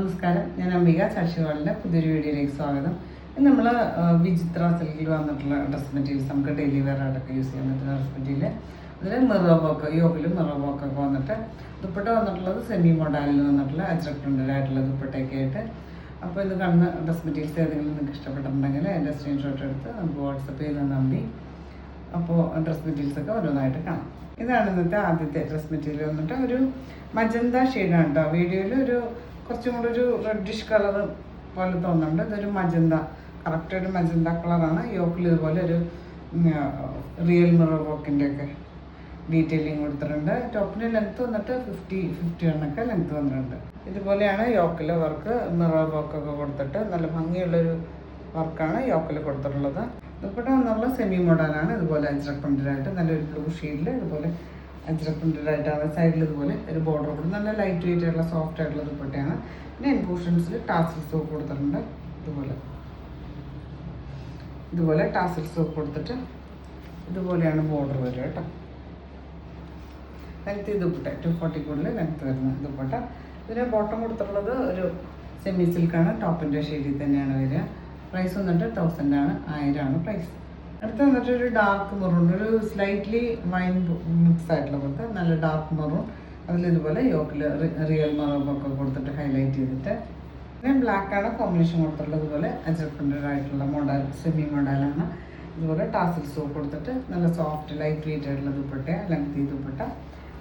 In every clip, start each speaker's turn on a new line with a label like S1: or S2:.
S1: നമസ്കാരം, ഞാൻ അംബിക സാക്ഷിവാളിൻ്റെ പുതിയൊരു വീഡിയോയിലേക്ക് സ്വാഗതം. നമ്മൾ വിചിത്ര സിൽക്കിൽ വന്നിട്ടുള്ള ഡ്രസ് മെറ്റീരിയൽസ് നമുക്ക് ഡെയിലി വെയർ ആയിട്ടൊക്കെ യൂസ് ചെയ്യാൻ പറ്റുന്ന ഡ്രസ് മെറ്റീരിയൽ. അതിൽ മിറോബോക്ക് യോക്കിലും മിറോബോക്കൊക്കെ വന്നിട്ട് ദുപ്പട്ട വന്നിട്ടുള്ളത് സെമി മോഡലിൽ വന്നിട്ടുള്ള അജ്രക് പ്രിൻ്റഡ് ആയിട്ടുള്ള ദുപ്പട്ടയൊക്കെ ആയിട്ട്. അപ്പോൾ ഇത് കാണുന്ന ഡ്രസ് മെറ്റീരിയൽസ് ഏതെങ്കിലും നിങ്ങൾക്ക് ഇഷ്ടപ്പെട്ടിട്ടുണ്ടെങ്കിൽ എൻ്റെ സ്ക്രീൻഷോട്ട് എടുത്ത് നമുക്ക് വാട്സപ്പ് ചെയ്ത് നമ്പി. അപ്പോൾ ഡ്രസ് മെറ്റീരിയൽസൊക്കെ ഓരോന്നായിട്ട് കാണാം. ഇതാണ് ഇന്നത്തെ ആദ്യത്തെ ഡ്രസ് മെറ്റീരിയൽ വന്നിട്ട് ഒരു മജന്ത ഷെയ്ഡാണ് കേട്ടോ. വീഡിയോയിൽ ഒരു കുറച്ചും കൂടെ ഒരു റെഡിഷ് കളർ പോലെ തോന്നുന്നുണ്ട്. ഇതൊരു മജന്ത, കറക്റ്റ് ഒരു മജന്ത കളറാണ്. യോക്കിൽ ഇതുപോലെ ഒരു റിയൽ മിറർ വർക്കിൻ്റെ ഒക്കെ ഡീറ്റെയിലിംഗ് കൊടുത്തിട്ടുണ്ട്. ടോപ്പിൻ്റെ ലെങ്ത്ത് വന്നിട്ട് 50 ലെങ്ത്ത് വന്നിട്ടുണ്ട്. ഇതുപോലെയാണ് യോക്കിൽ വർക്ക്, മിറർ വർക്കൊക്കെ കൊടുത്തിട്ട് നല്ല ഭംഗിയുള്ളൊരു വർക്കാണ് യോക്കിൽ കൊടുത്തിട്ടുള്ളത്. ദുപ്പട്ട വന്നുള്ള സെമി മോഡലാണ്. ഇതുപോലെ അജ്രക് പ്രിൻ്റഡായിട്ട് നല്ലൊരു ബ്ലൂ ഷെയ്ഡിൽ ഇതുപോലെ അജ്രക് പ്രിൻ്റഡായിട്ടാണ്. സൈഡിൽ ഇതുപോലെ ഒരു ബോർഡർ കൊടുത്ത് നല്ല ലൈറ്റ് വെയിറ്റ് ആയിട്ടുള്ള സോഫ്റ്റ് ആയിട്ടുള്ള ദുപ്പട്ടയാണ്. പിന്നെ ഇൻപോർഷൻസിൽ ടാസിൽസ് ഒക്കെ കൊടുത്തിട്ടുണ്ട്. ഇതുപോലെ ടാസിൽസ് ഒക്കെ കൊടുത്തിട്ട് ഇതുപോലെയാണ് ബോർഡർ വരിക കേട്ടോ. ലെങ്ത്ത് ദുപ്പട്ട 240 കൂടുതൽ ലെങ്ത്ത് വരുന്ന ദുപ്പട്ട. ഇതിന് ബോട്ടം കൊടുത്തിട്ടുള്ളത് ഒരു സെമി സിൽക്കാണ്. ടോപ്പിൻ്റെ ഷെയ്ഡിൽ തന്നെയാണ് വരിക. പ്രൈസ് വന്നിട്ട് 1000 ആണ്, 1000 ആണ് പ്രൈസ്. അടുത്ത് വന്നിട്ട് ഒരു ഡാർക്ക് മെറൂൺ, ഒരു സ്ലൈറ്റ്ലി വൈൻ മിക്സ് ആയിട്ടുള്ള പോലത്തെ നല്ല ഡാർക്ക് മെറൂൺ. അതിലിതുപോലെ യോക്കിൽ റിയൽ മെറൂണൊക്കെ കൊടുത്തിട്ട് ഹൈലൈറ്റ് ചെയ്തിട്ട് പിന്നെ ബ്ലാക്കാണ് കോമ്പിനേഷൻ കൊടുത്തിട്ടുള്ളത്. ഇതുപോലെ അജ്രക് പ്രിൻ്റഡ് ആയിട്ടുള്ള മോഡൽ, സെമി മോഡലാണ്. ഇതുപോലെ ടാസിൽസ് കൊടുത്തിട്ട് നല്ല സോഫ്റ്റ് ലൈറ്റ് വെയിറ്റ് ആയിട്ടുള്ള ദുപ്പട്ട, ലെങ്തി ദുപ്പട്ട.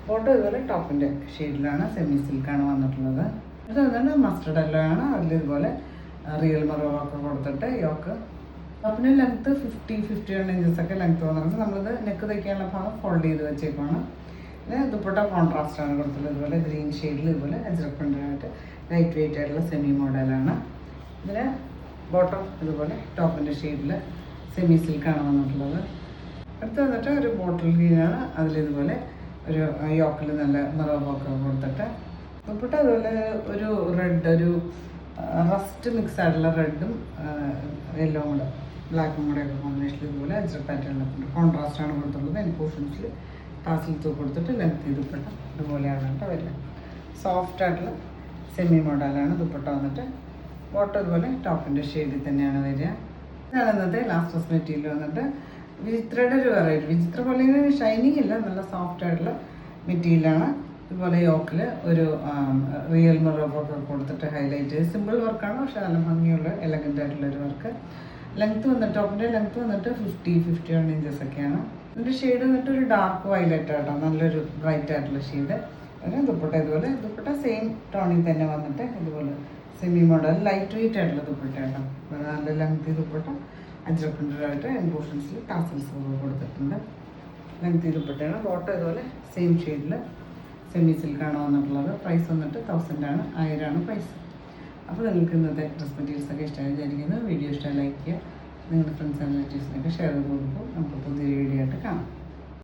S1: ബോട്ടം ഇതുപോലെ ടോപ്പിൻ്റെ ഷെയ്ഡിലാണ്, സെമി സിൽക്കാണ് വന്നിട്ടുള്ളത്. ഇത് വന്നിട്ട് മസ്റ്റർഡ് യെല്ലോ ആണ്. അതിലിതുപോലെ റിയൽ മെറൂണൊക്കെ കൊടുത്തിട്ട് യോക്ക്. ടോപ്പിന് ലെങ്ത്ത് 51 ഇഞ്ചസൊക്കെ ലെങ്ത്ത് വന്നിട്ടുണ്ട്. നമ്മളിത് നെക്ക് തയ്ക്കാനുള്ള ഭാഗം ഫോൾഡ് ചെയ്ത് വെച്ചേക്കാണ്. പിന്നെ ദുപ്പട്ട കോൺട്രാസ്റ്റ് ആണ് കൊടുത്തിട്ടുള്ളത്. ഇതുപോലെ ഗ്രീൻ ഷെയ്ഡിൽ ഇതുപോലെ അജ്രക് പ്രിൻ്റഡായിട്ട് ലൈറ്റ് വെയിറ്റ് ആയിട്ടുള്ള സെമി മോഡലാണ്. ഇതിന് ബോട്ടം ഇതുപോലെ ടോപ്പിൻ്റെ ഷെയ്ഡിൽ സെമി സിൽക്കാണ് വന്നിട്ടുള്ളത്. അടുത്ത് വന്നിട്ട് ഒരു ബോട്ടിൽ ഗ്രീനാണ്. അതിലിതുപോലെ ഒരു യോക്കിൽ നല്ല മെറൂണൊക്കെ കൊടുത്തിട്ട് ദുപ്പട്ട അതുപോലെ ഒരു റെഡ്, ഒരു റസ്റ്റ് മിക്സ് ആയിട്ടുള്ള റെഡും യെല്ലോ കൂടെ ബ്ലാക്കും കൂടെ ഒക്കെ കോമ്പിനേഷനിൽ ഇതുപോലെ അജ്രക് പാറ്റേൺ കോൺട്രാസ്റ്റ് ആണ് കൊടുത്തിട്ടുള്ളത്. അതിന് പോർഷൻസിൽ ടാസിൽസ് കൊടുത്തിട്ട് ലെങ്ത് ദുപ്പട്ട ഇതുപോലെയാണ് കേട്ടോ വരിക. സോഫ്റ്റ് ആയിട്ടുള്ള സെമി മോഡലാണ് ദുപ്പട്ട വന്നിട്ട്. ബോട്ടം ഇതുപോലെ ടോപ്പിൻ്റെ ഷെയ്ഡിൽ തന്നെയാണ് വരിക. ഇതാണ് ഇന്നത്തെ ലാസ്റ്റ് ഡ്രസ് മെറ്റീരിയൽ വന്നിട്ട് വിചിത്രയുടെ ഒരു വെറൈറ്റി. വിചിത്ര പോലെ ഷൈനിങ് ഇല്ല, നല്ല സോഫ്റ്റ് ആയിട്ടുള്ള മെറ്റീരിയലാണ്. ഇതുപോലെ യോക്കിൽ ഒരു റിയൽ മിററൊക്കെ കൊടുത്തിട്ട് ഹൈലൈറ്റ് ചെയ്ത് സിമ്പിൾ വർക്കാണ്, പക്ഷേ നല്ല ഭംഗിയുള്ള എലഗൻ്റ് ആയിട്ടുള്ളൊരു വർക്ക്. ലെങ്ത്ത് വന്നിട്ട് ടോപ്പിൻ്റെ ലെങ്ത്ത് വന്നിട്ട് 51 ഇഞ്ചസൊക്കെയാണ്. ഇതിൻ്റെ ഷെയ്ഡ് വന്നിട്ട് ഒരു ഡാർക്ക് വയലറ്റ് ആട്ടോ, നല്ലൊരു ബ്രൈറ്റ് ആയിട്ടുള്ള ഷെയ്ഡ്. അതിന് ദുപ്പട്ട ഇതുപോലെ ദുപ്പട്ട സെയിം ടോണിൽ തന്നെ വന്നിട്ട് ഇതുപോലെ സെമി മോഡൽ ലൈറ്റ് വെയിറ്റ് ആയിട്ടുള്ള ദുപ്പട്ട ആട്ടോ. നല്ല ലെങ്തി ദുപ്പട്ട അജ്രക് പ്രിൻ്റഡായിട്ട് ഇമ്പോർഷൻസിൽ ടാസിൽസ് കൊടുത്തിട്ടുണ്ട്. ലെങ്തി ദുപ്പട്ടയാണ്. ബോട്ടം ഇതുപോലെ സെയിം ഷെയ്ഡിൽ സെമി സിൽക്കാണ് വന്നിട്ടുള്ളത്. പ്രൈസ് വന്നിട്ട് 1000 ആണ്, 1000 ആണ് പ്രൈസ്. അപ്പോൾ നിങ്ങൾക്ക് ഇന്നത്തെ ഡ്രസ് മെറ്റീരിയൽസൊക്കെ ഇഷ്ടമായി വിചാരിക്കുന്നു. വീഡിയോ ഇഷ്ടമായി ലൈക്ക് ചെയ്യുക, നിങ്ങളുടെ ഫ്രണ്ട്സ് ആൻഡ് റിലേറ്റീവ്സിനൊക്കെ ഷെയർ ചെയ്ത് കൊടുക്കും. നമുക്ക് പുതിയൊരു വീഡിയോ ആയിട്ട് കാണാം.